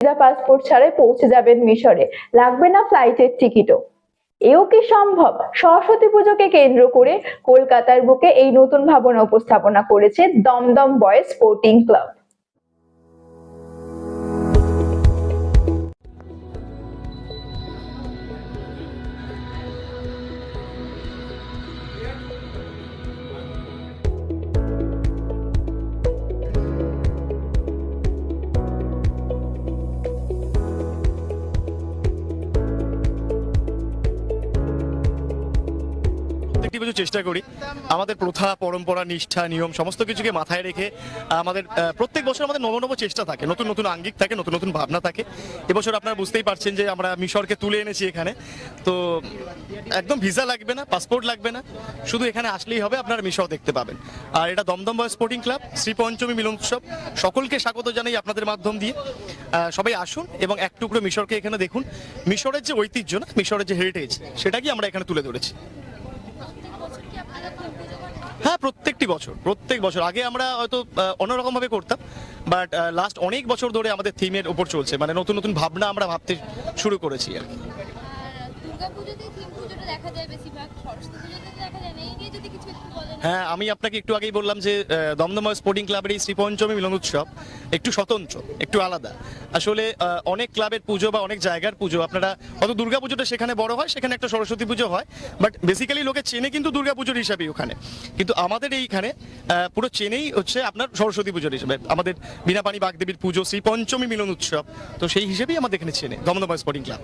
Visa passport ছাড়াই পৌঁছে যাবেন মিশরে, লাগবে না ফ্লাইটের টিকিটও। এও কি সম্ভব? সরস্বতী পুজোকে কেন্দ্র করে কলকাতার বুকে এই নতুন ভাবনা উপস্থাপনা করেছে দমদম বয়েজ স্পোর্টিং ক্লাব। প্রত্যেকটি বছর চেষ্টা করি আমাদের প্রথা, পরম্পরা, নিষ্ঠা, নিয়ম সমস্ত কিছুকে মাথায় রেখে আমাদের প্রত্যেক বছর আমাদের নব চেষ্টা থাকে, নতুন নতুন আঙ্গিক থাকে, নতুন নতুন ভাবনা থাকে। এবছর আপনারা বুঝতেই পারছেন যে আমরা মিশরকে তুলে এনেছি এখানে। তো একদম ভিসা লাগবে না, পাসপোর্ট লাগবে না, শুধু এখানে আসলেই হবে, আপনারা মিশর দেখতে পাবেন। আর এটা Dumdum boys sporting club Shri Panchami মিলন উৎসব। সকলকে স্বাগত জানাই আপনাদের মাধ্যম দিয়ে। সবাই আসুন এবং এক টুকরো মিশরকে এখানে দেখুন। মিশরের যে ঐতিহ্য না, মিশরের যে হেরিটেজ, সেটাকে আমরা এখানে তুলে ধরেছি। হ্যাঁ, প্রত্যেক বছর আগে আমরা হয়তো অন্যরকম ভাবে করতাম, বাট লাস্ট অনেক বছর ধরে আমাদের থিমের উপর চলছে, মানে নতুন নতুন ভাবনা আমরা ভাবতে শুরু করেছি আর কি। হ্যাঁ, আমি আপনাকে একটু আগেই বললাম যে দমদম স্পোর্টিং ক্লাবের এই শ্রী পঞ্চমী মিলন উৎসব একটু স্বতন্ত্র, একটু আলাদা। আসলে অনেক ক্লাবের পুজো বা অনেক জায়গার পুজো, আপনারা হয়তো দুর্গা পুজোটা সেখানে বড় হয়, সেখানে একটা সরস্বতী পুজো হয়, বাট বেসিক্যালি লোকে চেনে কিন্তু দুর্গা পুজোর হিসাবেই ওখানে। কিন্তু আমাদের এইখানে পুরো চেনেই হচ্ছে আপনার সরস্বতী পুজোর হিসাবে, আমাদের বিনাপানি বাগদেবীর পুজো, শ্রী পঞ্চমী মিলন উৎসব, তো সেই হিসেবেই আমাদের এখানে চেনে দমদম স্পোর্টিং ক্লাব।